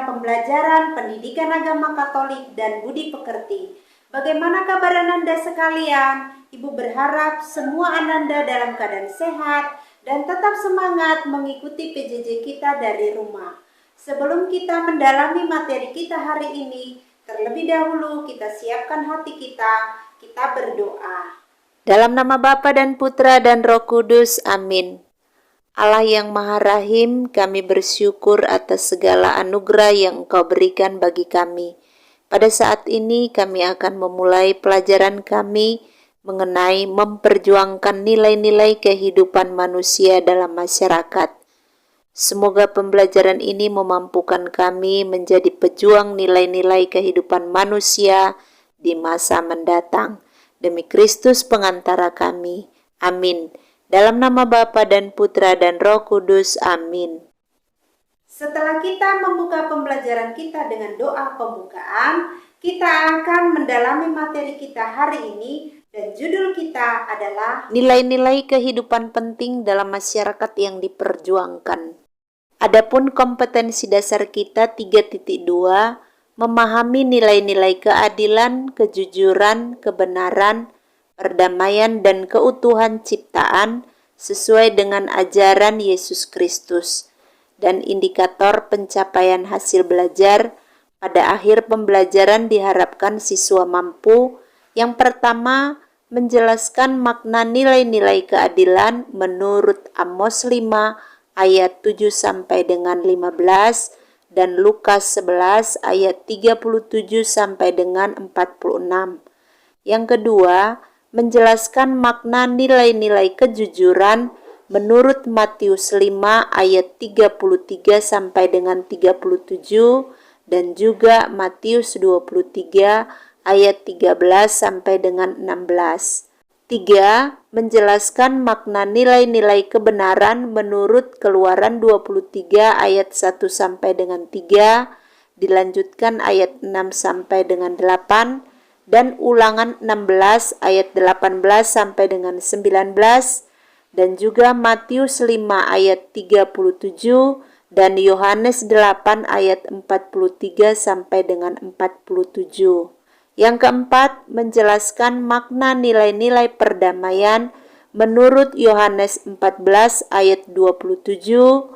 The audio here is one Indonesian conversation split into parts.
program pembelajaran pendidikan agama Katolik dan budi pekerti. Bagaimana kabar Ananda sekalian? Ibu berharap semua Ananda dalam keadaan sehat dan tetap semangat mengikuti PJJ kita dari rumah. Sebelum kita mendalami materi kita hari ini, terlebih dahulu kita siapkan hati kita berdoa. Dalam nama Bapa dan Putra dan Roh Kudus, amin. Allah yang Maha Rahim, kami bersyukur atas segala anugerah yang Engkau berikan bagi kami. Pada saat ini kami akan memulai pelajaran kami mengenai memperjuangkan nilai-nilai kehidupan manusia dalam masyarakat. Semoga pembelajaran ini memampukan kami menjadi pejuang nilai-nilai kehidupan manusia di masa mendatang. Demi Kristus pengantara kami. Amin. Dalam nama Bapa dan Putra dan Roh Kudus. Amin. Setelah kita membuka pembelajaran kita dengan doa pembukaan, kita akan mendalami materi kita hari ini dan judul kita adalah Nilai-nilai kehidupan penting dalam masyarakat yang diperjuangkan. Adapun kompetensi dasar kita 3.2, memahami nilai-nilai keadilan, kejujuran, kebenaran, perdamaian dan keutuhan ciptaan sesuai dengan ajaran Yesus Kristus, dan indikator pencapaian hasil belajar. Pada akhir pembelajaran diharapkan siswa mampu yang pertama menjelaskan makna nilai-nilai keadilan menurut Amos 5 ayat 7 sampai dengan 15 dan Lukas 11 ayat 37 sampai dengan 46. Yang kedua, menjelaskan makna nilai-nilai kejujuran menurut Matius 5 ayat 33 sampai dengan 37 dan juga Matius 23 ayat 13 sampai dengan 16. 3. Menjelaskan makna nilai-nilai kebenaran menurut Keluaran 23 ayat 1 sampai dengan 3, dilanjutkan ayat 6 sampai dengan 8, dan Ulangan 16 ayat 18 sampai dengan 19, dan juga Matius 5 ayat 37 dan Yohanes 8 ayat 43 sampai dengan 47. Yang keempat, menjelaskan makna nilai-nilai perdamaian menurut Yohanes 14 ayat 27,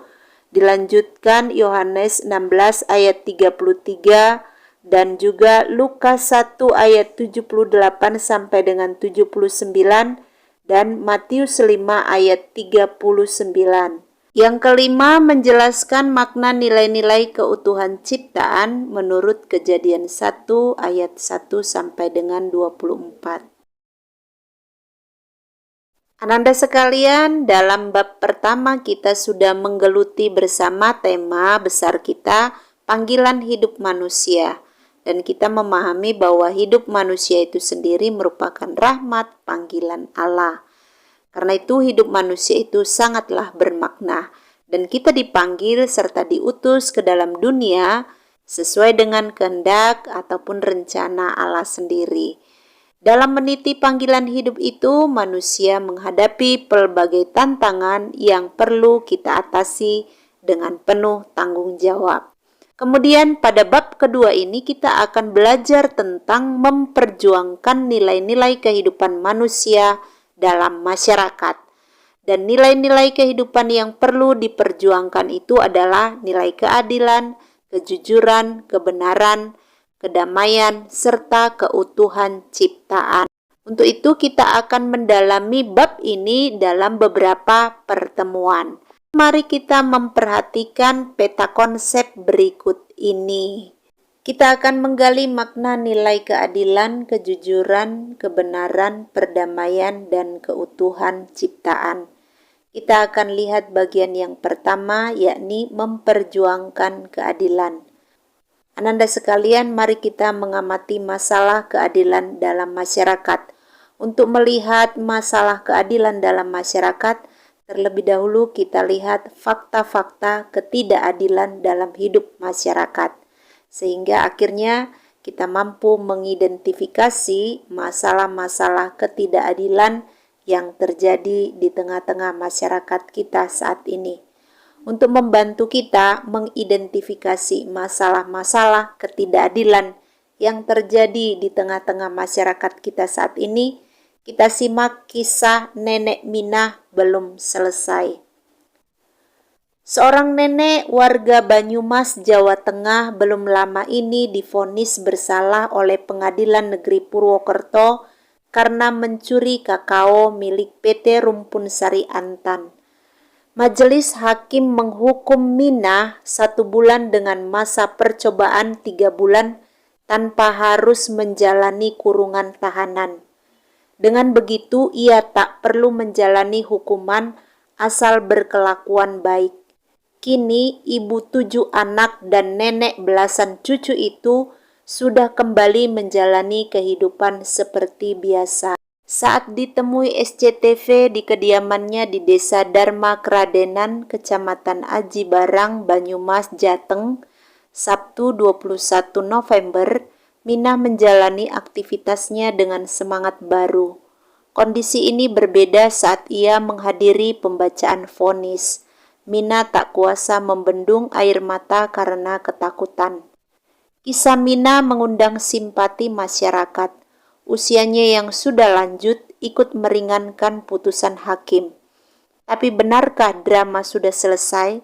dilanjutkan Yohanes 16 ayat 33, dan juga Lukas 1 ayat 78 sampai dengan 79 dan Matius 5 ayat 39. Yang kelima, menjelaskan makna nilai-nilai keutuhan ciptaan menurut Kejadian 1 ayat 1 sampai dengan 24. Ananda sekalian, dalam bab pertama kita sudah menggeluti bersama tema besar kita, panggilan hidup manusia. Dan kita memahami bahwa hidup manusia itu sendiri merupakan rahmat panggilan Allah. Karena itu hidup manusia itu sangatlah bermakna. Dan kita dipanggil serta diutus ke dalam dunia sesuai dengan kehendak ataupun rencana Allah sendiri. Dalam meniti panggilan hidup itu, manusia menghadapi pelbagai tantangan yang perlu kita atasi dengan penuh tanggung jawab. Kemudian pada bab kedua ini kita akan belajar tentang memperjuangkan nilai-nilai kehidupan manusia dalam masyarakat. Dan nilai-nilai kehidupan yang perlu diperjuangkan itu adalah nilai keadilan, kejujuran, kebenaran, kedamaian, serta keutuhan ciptaan. Untuk itu kita akan mendalami bab ini dalam beberapa pertemuan. Mari kita memperhatikan peta konsep berikut ini. Kita akan menggali makna nilai keadilan, kejujuran, kebenaran, perdamaian, dan keutuhan ciptaan. Kita akan lihat bagian yang pertama, yakni memperjuangkan keadilan. Ananda sekalian, mari kita mengamati masalah keadilan dalam masyarakat. Untuk melihat masalah keadilan dalam masyarakat, terlebih dahulu kita lihat fakta-fakta ketidakadilan dalam hidup masyarakat. Sehingga akhirnya kita mampu mengidentifikasi masalah-masalah ketidakadilan yang terjadi di tengah-tengah masyarakat kita saat ini. untuk membantu kita mengidentifikasi masalah-masalah ketidakadilan yang terjadi di tengah-tengah masyarakat kita saat ini. Kita simak kisah nenek Minah belum selesai. Seorang nenek warga Banyumas, Jawa Tengah belum lama ini divonis bersalah oleh Pengadilan Negeri Purwokerto karena mencuri kakao milik PT Rumpun Sari Antan. Majelis Hakim menghukum Minah 1 bulan dengan masa percobaan 3 bulan tanpa harus menjalani kurungan tahanan. Dengan begitu, ia tak perlu menjalani hukuman asal berkelakuan baik. Kini, ibu 7 anak dan nenek belasan cucu itu sudah kembali menjalani kehidupan seperti biasa. Saat ditemui SCTV di kediamannya di Desa Dharma Kradenan, Kecamatan Aji Barang, Banyumas, Jateng, Sabtu 21 November, Minah menjalani aktivitasnya dengan semangat baru. Kondisi ini berbeda saat ia menghadiri pembacaan vonis. Minah tak kuasa membendung air mata karena ketakutan. Kisah Minah mengundang simpati masyarakat. Usianya yang sudah lanjut ikut meringankan putusan hakim. Tapi benarkah drama sudah selesai?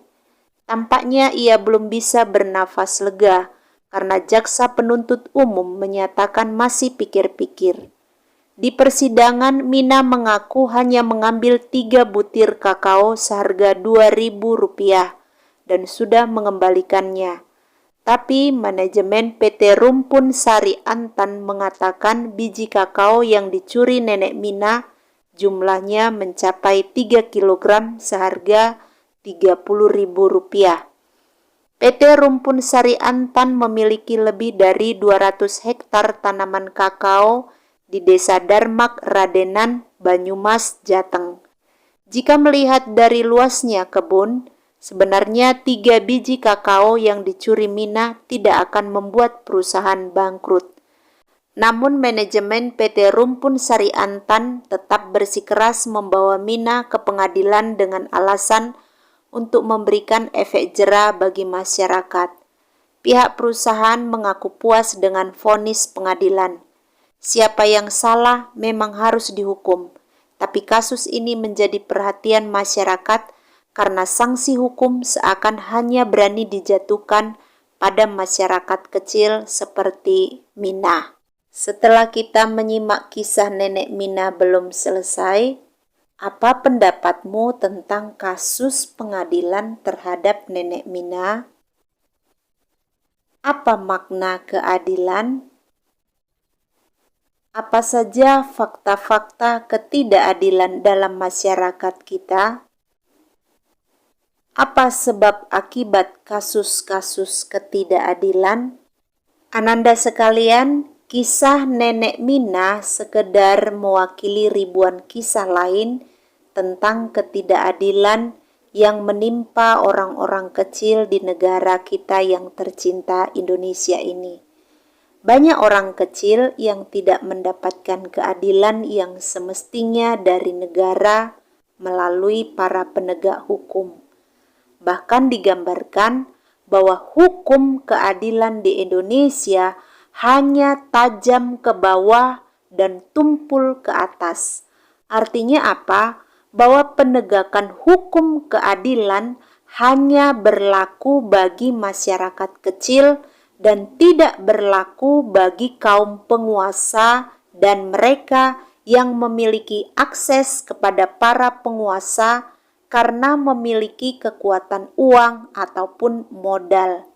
Tampaknya ia belum bisa bernafas lega karena jaksa penuntut umum menyatakan masih pikir-pikir. Di persidangan, Minah mengaku hanya mengambil 3 butir kakao seharga Rp2.000 dan sudah mengembalikannya. Tapi manajemen PT Rumpun Sari Antan mengatakan biji kakao yang dicuri nenek Minah jumlahnya mencapai 3 kg seharga Rp30.000. PT Rumpun Sari Antan memiliki lebih dari 200 hektar tanaman kakao di Desa Dharma Kradenan, Banyumas, Jateng. Jika melihat dari luasnya kebun, sebenarnya 3 biji kakao yang dicuri Minah tidak akan membuat perusahaan bangkrut. Namun manajemen PT Rumpun Sari Antan tetap bersikeras membawa Minah ke pengadilan dengan alasan untuk memberikan efek jera bagi masyarakat. Pihak perusahaan mengaku puas dengan vonis pengadilan. Siapa yang salah memang harus dihukum, tapi kasus ini menjadi perhatian masyarakat karena sanksi hukum seakan hanya berani dijatuhkan pada masyarakat kecil seperti Minah. Setelah kita menyimak kisah nenek Minah belum selesai, apa pendapatmu tentang kasus pengadilan terhadap nenek Minah? Apa makna keadilan? Apa saja fakta-fakta ketidakadilan dalam masyarakat kita? Apa sebab akibat kasus-kasus ketidakadilan? Ananda sekalian, kisah nenek Minah sekedar mewakili ribuan kisah lain tentang ketidakadilan yang menimpa orang-orang kecil di negara kita yang tercinta Indonesia ini. Banyak orang kecil yang tidak mendapatkan keadilan yang semestinya dari negara melalui para penegak hukum. Bahkan digambarkan bahwa hukum keadilan di Indonesia hanya tajam ke bawah dan tumpul ke atas. Artinya apa? Bahwa penegakan hukum keadilan hanya berlaku bagi masyarakat kecil dan tidak berlaku bagi kaum penguasa dan mereka yang memiliki akses kepada para penguasa karena memiliki kekuatan uang ataupun modal.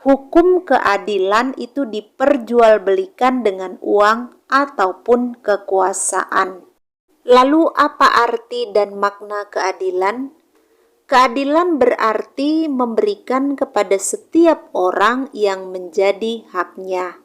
Hukum keadilan itu diperjualbelikan dengan uang ataupun kekuasaan. Lalu apa arti dan makna keadilan? Keadilan berarti memberikan kepada setiap orang yang menjadi haknya.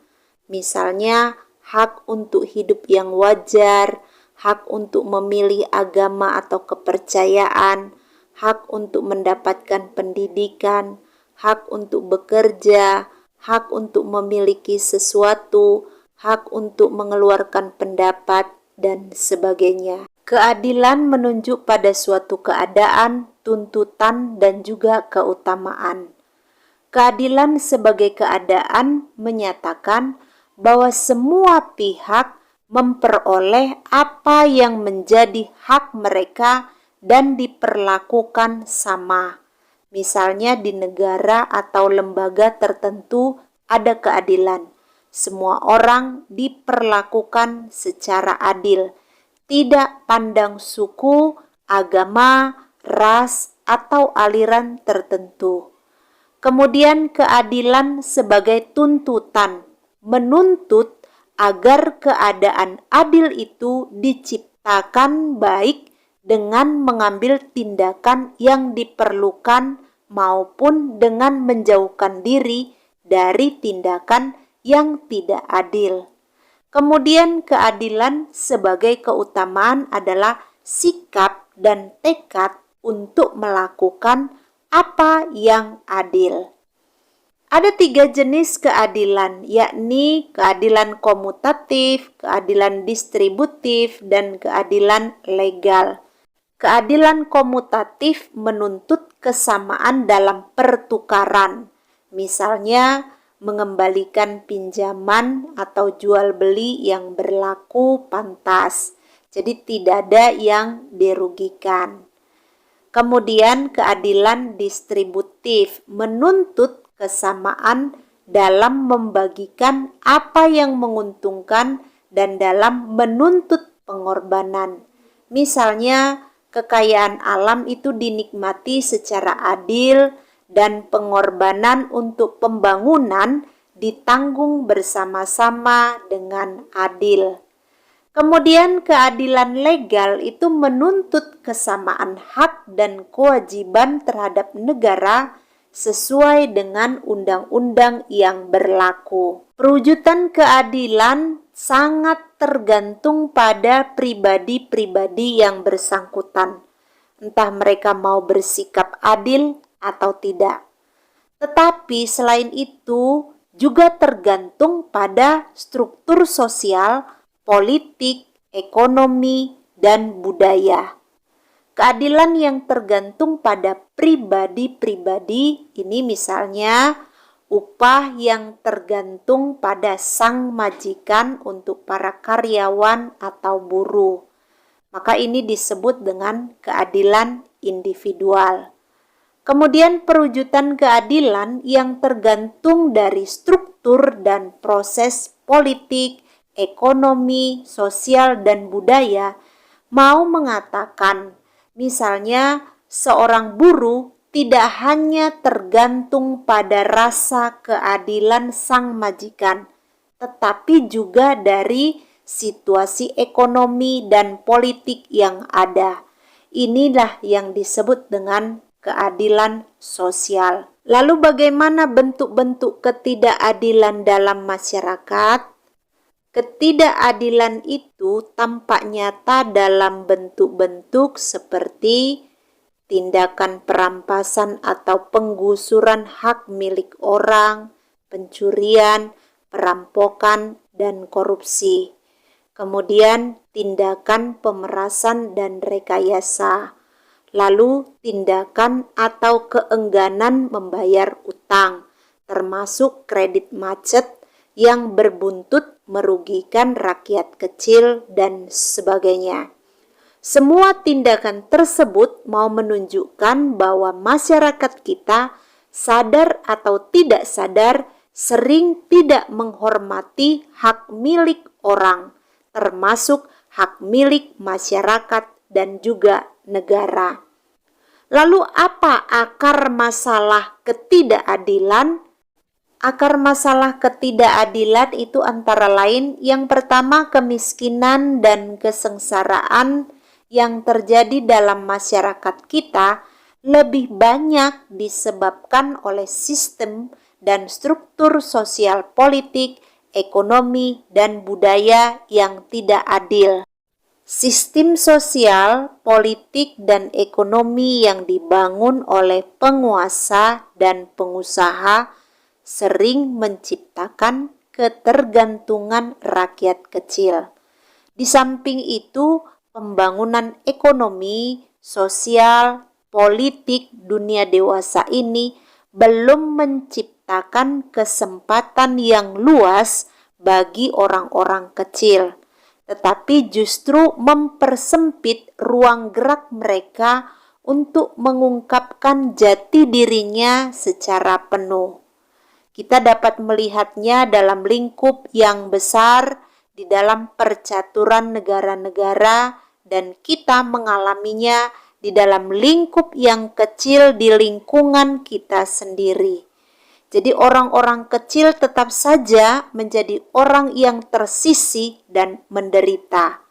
Misalnya, hak untuk hidup yang wajar, hak untuk memilih agama atau kepercayaan, hak untuk mendapatkan pendidikan, hak untuk bekerja, hak untuk memiliki sesuatu, hak untuk mengeluarkan pendapat, dan sebagainya. Keadilan menunjuk pada suatu keadaan, tuntutan, dan juga keutamaan. Keadilan sebagai keadaan menyatakan bahwa semua pihak memperoleh apa yang menjadi hak mereka dan diperlakukan sama. Misalnya di negara atau lembaga tertentu ada keadilan. Semua orang diperlakukan secara adil, tidak pandang suku, agama, ras, atau aliran tertentu. Kemudian keadilan sebagai tuntutan, menuntut agar keadaan adil itu diciptakan baik dengan mengambil tindakan yang diperlukan maupun dengan menjauhkan diri dari tindakan yang tidak adil. Kemudian keadilan sebagai keutamaan adalah sikap dan tekad untuk melakukan apa yang adil. Ada 3 jenis keadilan, yakni keadilan komutatif, keadilan distributif, dan keadilan legal. Keadilan komutatif menuntut kesamaan dalam pertukaran, misalnya mengembalikan pinjaman atau jual beli yang berlaku pantas. Jadi tidak ada yang dirugikan. Kemudian keadilan distributif menuntut kesamaan dalam membagikan apa yang menguntungkan dan dalam menuntut pengorbanan. Misalnya kekayaan alam itu dinikmati secara adil dan pengorbanan untuk pembangunan ditanggung bersama-sama dengan adil. Kemudian keadilan legal itu menuntut kesamaan hak dan kewajiban terhadap negara sesuai dengan undang-undang yang berlaku. Perwujudan keadilan sangat tergantung pada pribadi-pribadi yang bersangkutan, entah mereka mau bersikap adil atau tidak. Tetapi selain itu juga tergantung pada struktur sosial, politik, ekonomi, dan budaya. Keadilan yang tergantung pada pribadi-pribadi ini misalnya upah yang tergantung pada sang majikan untuk para karyawan atau buruh. Maka ini disebut dengan keadilan individual. Kemudian perwujudan keadilan yang tergantung dari struktur dan proses politik, ekonomi, sosial, dan budaya mau mengatakan, misalnya seorang buruh tidak hanya tergantung pada rasa keadilan sang majikan, tetapi juga dari situasi ekonomi dan politik yang ada. Inilah yang disebut dengan keadilan sosial. Lalu bagaimana bentuk-bentuk ketidakadilan dalam masyarakat? Ketidakadilan itu tampak nyata dalam bentuk-bentuk seperti tindakan perampasan atau penggusuran hak milik orang, pencurian, perampokan, dan korupsi. Kemudian tindakan pemerasan dan rekayasa. Lalu tindakan atau keengganan membayar utang, termasuk kredit macet yang berbuntut merugikan rakyat kecil dan sebagainya. Semua tindakan tersebut mau menunjukkan bahwa masyarakat kita sadar atau tidak sadar sering tidak menghormati hak milik orang, termasuk hak milik masyarakat dan juga negara. Lalu apa akar masalah ketidakadilan? Akar masalah ketidakadilan itu antara lain yang pertama kemiskinan dan kesengsaraan yang terjadi dalam masyarakat kita lebih banyak disebabkan oleh sistem dan struktur sosial politik, ekonomi, dan budaya yang tidak adil. Sistem sosial, politik, dan ekonomi yang dibangun oleh penguasa dan pengusaha sering menciptakan ketergantungan rakyat kecil. Di samping itu, pembangunan ekonomi, sosial, politik dunia dewasa ini belum menciptakan kesempatan yang luas bagi orang-orang kecil, tetapi justru mempersempit ruang gerak mereka untuk mengungkapkan jati dirinya secara penuh. Kita dapat melihatnya dalam lingkup yang besar di dalam percaturan negara-negara, dan kita mengalaminya di dalam lingkup yang kecil di lingkungan kita sendiri. Jadi orang-orang kecil tetap saja menjadi orang yang tersisih dan menderita.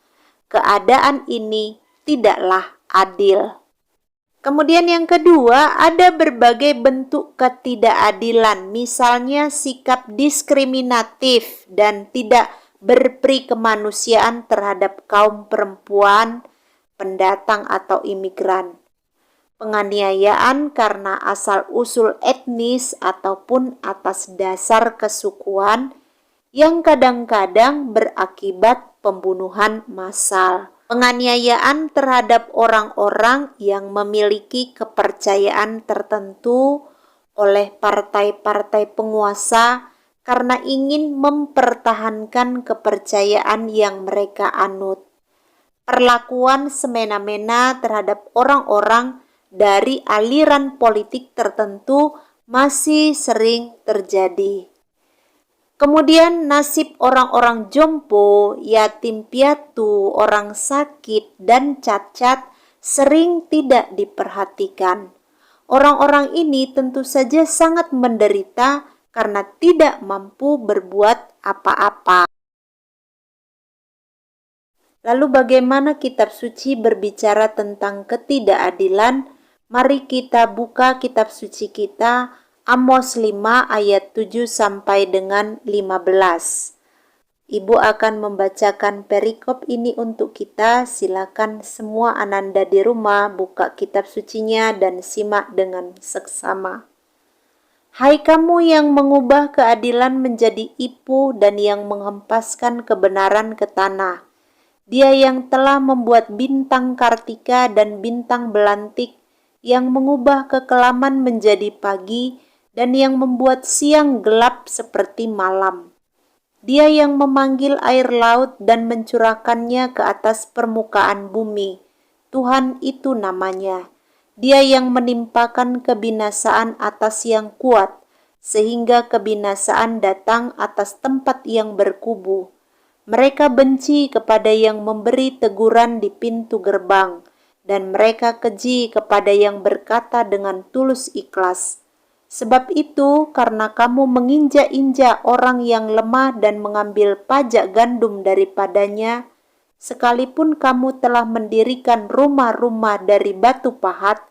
Keadaan ini tidaklah adil. Kemudian yang kedua, ada berbagai bentuk ketidakadilan, misalnya sikap diskriminatif dan tidak berperi kemanusiaan terhadap kaum perempuan, pendatang atau imigran. Penganiayaan karena asal-usul etnis ataupun atas dasar kesukuan yang kadang-kadang berakibat pembunuhan massal. Penganiayaan terhadap orang-orang yang memiliki kepercayaan tertentu oleh partai-partai penguasa karena ingin mempertahankan kepercayaan yang mereka anut. Perlakuan semena-mena terhadap orang-orang dari aliran politik tertentu masih sering terjadi. Kemudian nasib orang-orang jompo, yatim piatu, orang sakit, dan cacat sering tidak diperhatikan. Orang-orang ini tentu saja sangat menderita karena tidak mampu berbuat apa-apa. Lalu bagaimana kitab suci berbicara tentang ketidakadilan? Mari kita buka kitab suci kita, Amos 5 ayat 7 sampai dengan 15. Ibu akan membacakan perikop ini untuk kita. Silakan semua ananda di rumah buka kitab sucinya dan simak dengan seksama. Hai kamu yang mengubah keadilan menjadi ipu dan yang menghempaskan kebenaran ke tanah. Dia yang telah membuat bintang kartika dan bintang belantik, yang mengubah kekelaman menjadi pagi, dan yang membuat siang gelap seperti malam. Dia yang memanggil air laut dan mencurahkannya ke atas permukaan bumi. Tuhan itu namanya. Dia yang menimpakan kebinasaan atas yang kuat, sehingga kebinasaan datang atas tempat yang berkubu. Mereka benci kepada yang memberi teguran di pintu gerbang, dan mereka keji kepada yang berkata dengan tulus ikhlas. Sebab itu, karena kamu menginjak-injak orang yang lemah dan mengambil pajak gandum daripadanya, sekalipun kamu telah mendirikan rumah-rumah dari batu pahat,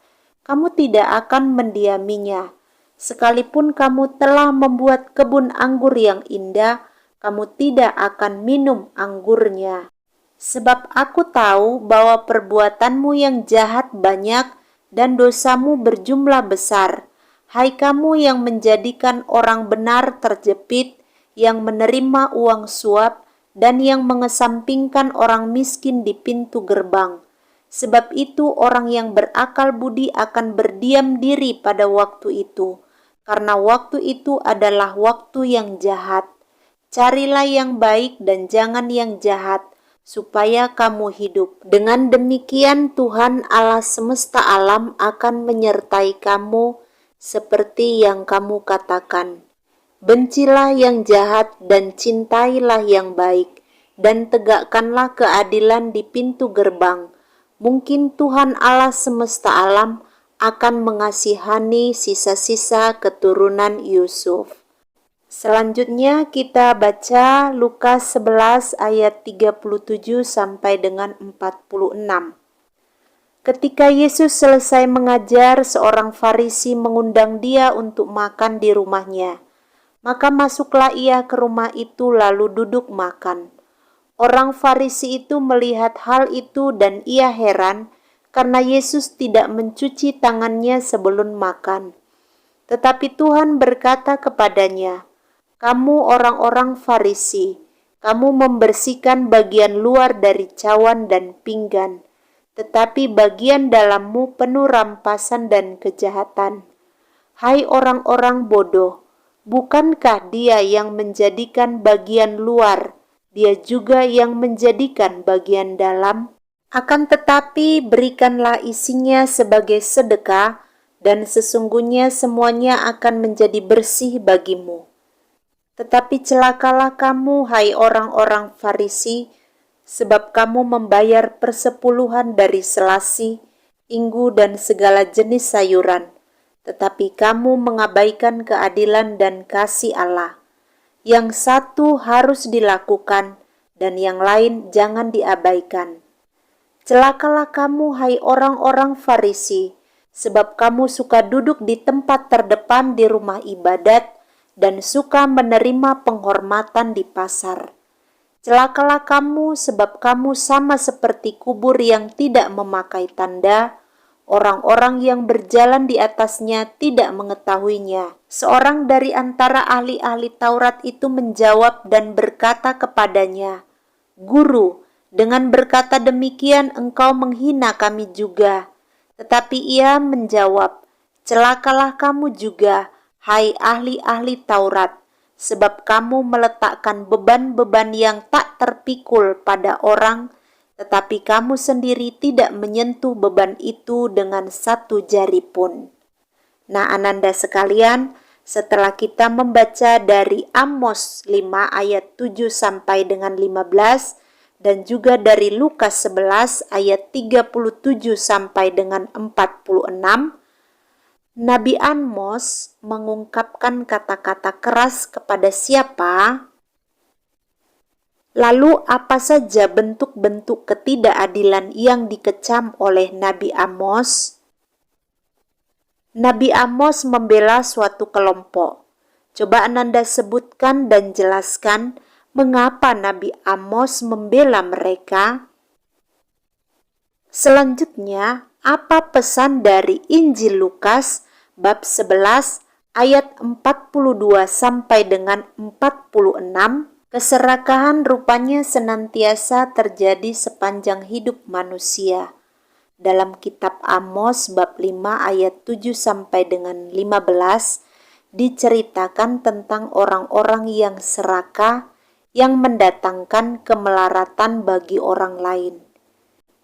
kamu tidak akan mendiaminya. Sekalipun kamu telah membuat kebun anggur yang indah, kamu tidak akan minum anggurnya. Sebab aku tahu bahwa perbuatanmu yang jahat banyak dan dosamu berjumlah besar. Hai kamu yang menjadikan orang benar terjepit, yang menerima uang suap, dan yang mengesampingkan orang miskin di pintu gerbang. Sebab itu orang yang berakal budi akan berdiam diri pada waktu itu, karena waktu itu adalah waktu yang jahat. Carilah yang baik dan jangan yang jahat, supaya kamu hidup. Dengan demikian Tuhan Allah semesta alam akan menyertai kamu seperti yang kamu katakan. Bencilah yang jahat dan cintailah yang baik, dan tegakkanlah keadilan di pintu gerbang. Mungkin Tuhan Allah semesta alam akan mengasihani sisa-sisa keturunan Yusuf. Selanjutnya kita baca Lukas 11 ayat 37 sampai dengan 46. Ketika Yesus selesai mengajar, seorang Farisi mengundang dia untuk makan di rumahnya. Maka masuklah ia ke rumah itu lalu duduk makan. Orang Farisi itu melihat hal itu dan ia heran karena Yesus tidak mencuci tangannya sebelum makan. Tetapi Tuhan berkata kepadanya, "Kamu orang-orang Farisi, Kamu membersihkan bagian luar dari cawan dan pinggan, tetapi bagian dalammu penuh rampasan dan kejahatan. Hai orang-orang bodoh, bukankah Dia yang menjadikan bagian luar, Dia juga yang menjadikan bagian dalam? Akan tetapi berikanlah isinya sebagai sedekah, dan sesungguhnya semuanya akan menjadi bersih bagimu. Tetapi celakalah kamu, hai orang-orang Farisi, sebab kamu membayar persepuluhan dari selasi, inggu, dan segala jenis sayuran, tetapi kamu mengabaikan keadilan dan kasih Allah. Yang satu harus dilakukan, dan yang lain jangan diabaikan. Celakalah kamu, hai orang-orang Farisi, sebab kamu suka duduk di tempat terdepan di rumah ibadat, dan suka menerima penghormatan di pasar. Celakalah kamu, sebab kamu sama seperti kubur yang tidak memakai tanda, orang-orang yang berjalan di atasnya tidak mengetahuinya. Seorang dari antara ahli-ahli Taurat itu menjawab dan berkata kepadanya, "Guru, dengan berkata demikian engkau menghina kami juga." Tetapi ia menjawab, "Celakalah kamu juga, hai ahli-ahli Taurat, sebab kamu meletakkan beban-beban yang tak terpikul pada orang, tetapi kamu sendiri tidak menyentuh beban itu dengan satu jari pun." Nah, ananda sekalian, setelah kita membaca dari Amos 5 ayat 7 sampai dengan 15, dan juga dari Lukas 11 ayat 37 sampai dengan 46, Nabi Amos mengungkapkan kata-kata keras kepada siapa? Lalu apa saja bentuk-bentuk ketidakadilan yang dikecam oleh Nabi Amos? Nabi Amos membela suatu kelompok. Coba Ananda sebutkan dan jelaskan mengapa Nabi Amos membela mereka. Selanjutnya, apa pesan dari Injil Lukas bab 11 ayat 42 sampai dengan 46? Keserakahan rupanya senantiasa terjadi sepanjang hidup manusia. Dalam kitab Amos bab 5 ayat 7 sampai dengan 15 diceritakan tentang orang-orang yang serakah yang mendatangkan kemelaratan bagi orang lain.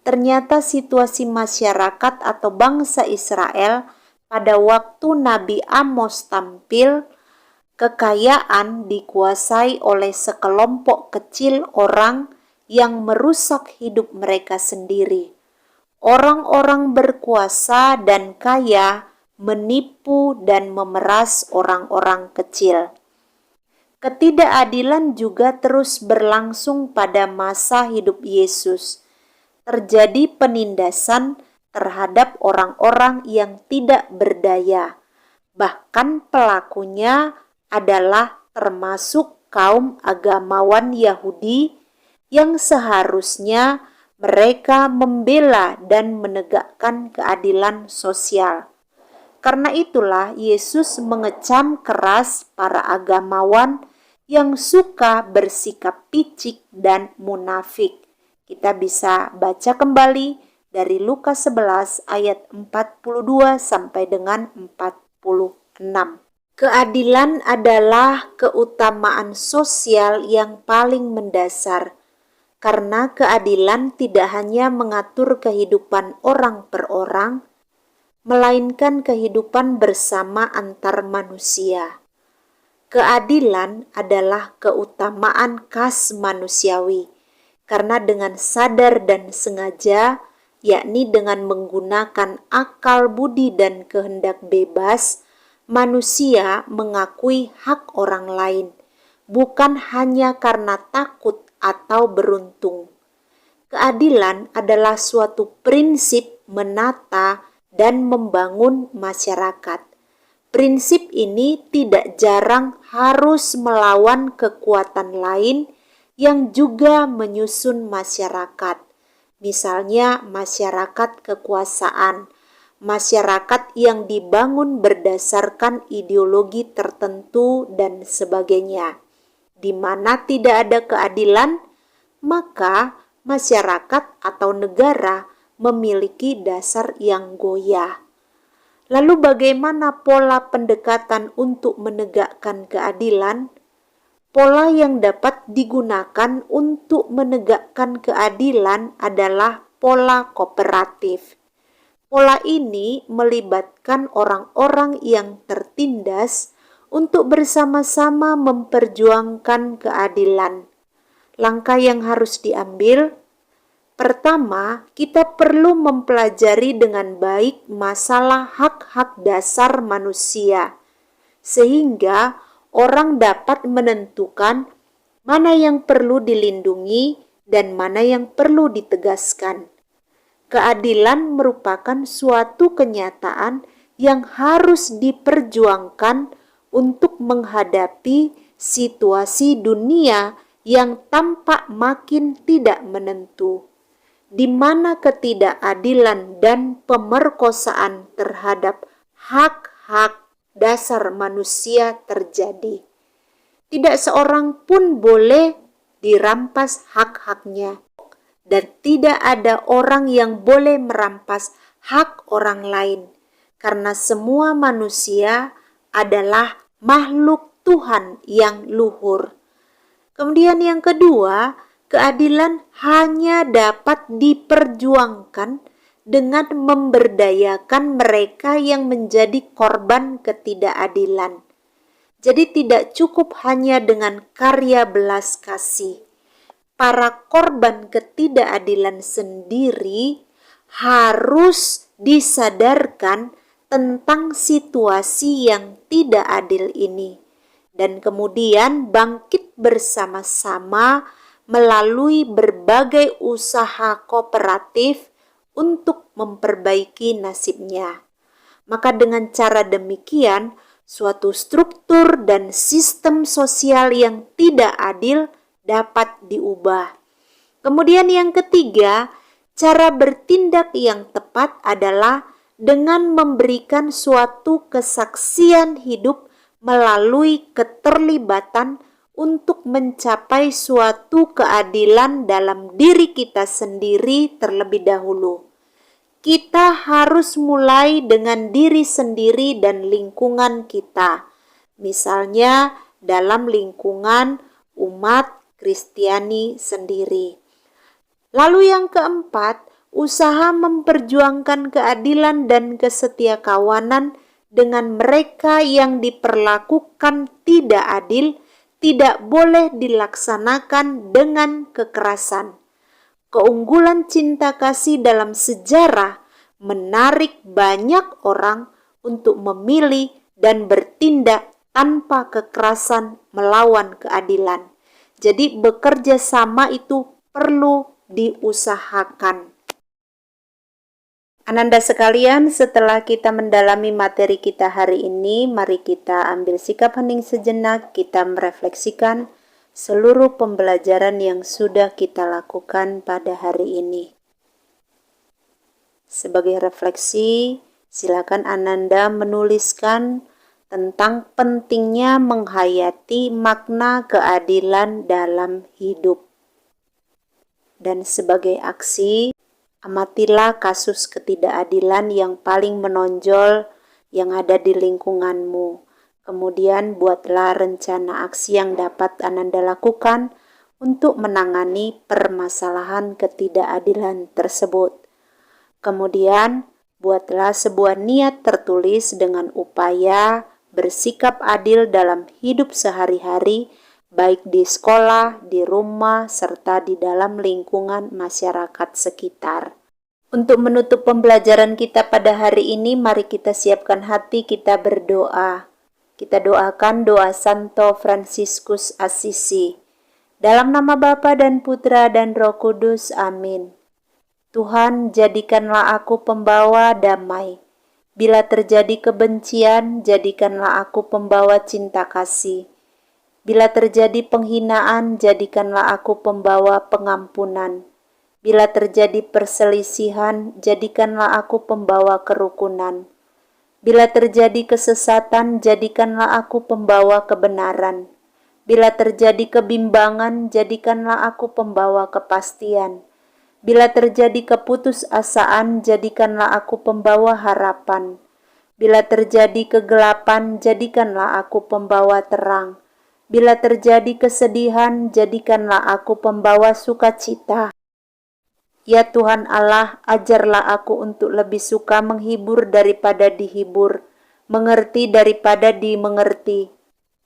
Ternyata situasi masyarakat atau bangsa Israel pada waktu Nabi Amos tampil, kekayaan dikuasai oleh sekelompok kecil orang yang merusak hidup mereka sendiri. Orang-orang berkuasa dan kaya menipu dan memeras orang-orang kecil. Ketidakadilan juga terus berlangsung pada masa hidup Yesus. Terjadi penindasan terhadap orang-orang yang tidak berdaya. Bahkan pelakunya adalah termasuk kaum agamawan Yahudi yang seharusnya mereka membela dan menegakkan keadilan sosial. Karena itulah Yesus mengecam keras para agamawan yang suka bersikap picik dan munafik. Kita bisa baca kembali dari Lukas 11 ayat 42 sampai dengan 46. Keadilan adalah keutamaan sosial yang paling mendasar, karena keadilan tidak hanya mengatur kehidupan orang per orang, melainkan kehidupan bersama antar manusia. Keadilan adalah keutamaan khas manusiawi, karena dengan sadar dan sengaja, yakni dengan menggunakan akal budi dan kehendak bebas, manusia mengakui hak orang lain, bukan hanya karena takut atau beruntung. Keadilan adalah suatu prinsip menata dan membangun masyarakat. Prinsip ini tidak jarang harus melawan kekuatan lain yang juga menyusun masyarakat. Misalnya masyarakat kekuasaan, masyarakat yang dibangun berdasarkan ideologi tertentu dan sebagainya. di mana tidak ada keadilan, maka masyarakat atau negara memiliki dasar yang goyah. Lalu bagaimana pola pendekatan untuk menegakkan keadilan? Pola yang dapat digunakan untuk menegakkan keadilan adalah pola kooperatif. Pola ini melibatkan orang-orang yang tertindas untuk bersama-sama memperjuangkan keadilan. Langkah yang harus diambil: pertama, kita perlu mempelajari dengan baik masalah hak-hak dasar manusia, sehingga orang dapat menentukan mana yang perlu dilindungi dan mana yang perlu ditegaskan. Keadilan merupakan suatu kenyataan yang harus diperjuangkan untuk menghadapi situasi dunia yang tampak makin tidak menentu, di mana ketidakadilan dan pemerkosaan terhadap hak-hak dasar manusia terjadi. Tidak seorang pun boleh dirampas hak-haknya, dan tidak ada orang yang boleh merampas hak orang lain, karena semua manusia adalah makhluk Tuhan yang luhur. Kemudian yang kedua, keadilan hanya dapat diperjuangkan dengan memberdayakan mereka yang menjadi korban ketidakadilan. Jadi tidak cukup hanya dengan karya belas kasih. Para korban ketidakadilan sendiri harus disadarkan tentang situasi yang tidak adil ini, dan kemudian bangkit bersama-sama melalui berbagai usaha kooperatif untuk memperbaiki nasibnya. Maka dengan cara demikian, suatu struktur dan sistem sosial yang tidak adil dapat diubah. Kemudian yang ketiga, cara bertindak yang tepat adalah dengan memberikan suatu kesaksian hidup melalui keterlibatan untuk mencapai suatu keadilan dalam diri kita sendiri terlebih dahulu. Kita harus mulai dengan diri sendiri dan lingkungan kita. Misalnya dalam lingkungan umat Kristiani sendiri. Lalu yang keempat, usaha memperjuangkan keadilan dan kesetiakawanan dengan mereka yang diperlakukan tidak adil tidak boleh dilaksanakan dengan kekerasan. Keunggulan cinta kasih dalam sejarah menarik banyak orang untuk memilih dan bertindak tanpa kekerasan melawan keadilan. Jadi bekerja sama itu perlu diusahakan. Ananda sekalian, setelah kita mendalami materi kita hari ini, mari kita ambil sikap hening sejenak, kita merefleksikan seluruh pembelajaran yang sudah kita lakukan pada hari ini. Sebagai refleksi, silakan Ananda menuliskan tentang pentingnya menghayati makna keadilan dalam hidup. Dan sebagai aksi, amatilah kasus ketidakadilan yang paling menonjol yang ada di lingkunganmu. Kemudian buatlah rencana aksi yang dapat Ananda lakukan untuk menangani permasalahan ketidakadilan tersebut. Kemudian buatlah sebuah niat tertulis dengan upaya bersikap adil dalam hidup sehari-hari, baik di sekolah, di rumah, serta di dalam lingkungan masyarakat sekitar. Untuk menutup pembelajaran kita pada hari ini, mari kita siapkan hati, kita berdoa. Kita doakan doa Santo Fransiskus Assisi. Dalam nama Bapa dan Putra dan Roh Kudus, amin. Tuhan, jadikanlah aku pembawa damai. Bila terjadi kebencian, jadikanlah aku pembawa cinta kasih. Bila terjadi penghinaan, jadikanlah aku pembawa pengampunan. Bila terjadi perselisihan, jadikanlah aku pembawa kerukunan. Bila terjadi kesesatan, jadikanlah aku pembawa kebenaran. Bila terjadi kebimbangan, jadikanlah aku pembawa kepastian. Bila terjadi keputusasaan, jadikanlah aku pembawa harapan. Bila terjadi kegelapan, jadikanlah aku pembawa terang. Bila terjadi kesedihan, jadikanlah aku pembawa sukacita. Ya Tuhan Allah, ajarlah aku untuk lebih suka menghibur daripada dihibur, mengerti daripada dimengerti,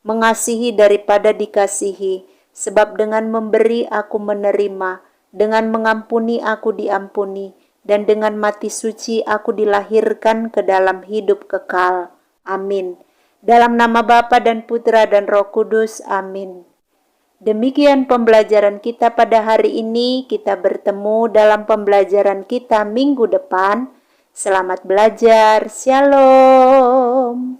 mengasihi daripada dikasihi, sebab dengan memberi aku menerima, dengan mengampuni aku diampuni, dan dengan mati suci aku dilahirkan ke dalam hidup kekal. Amin. Dalam nama Bapa dan Putra dan Roh Kudus. Amin. Demikian pembelajaran kita pada hari ini. Kita bertemu dalam pembelajaran kita minggu depan. Selamat belajar. Shalom.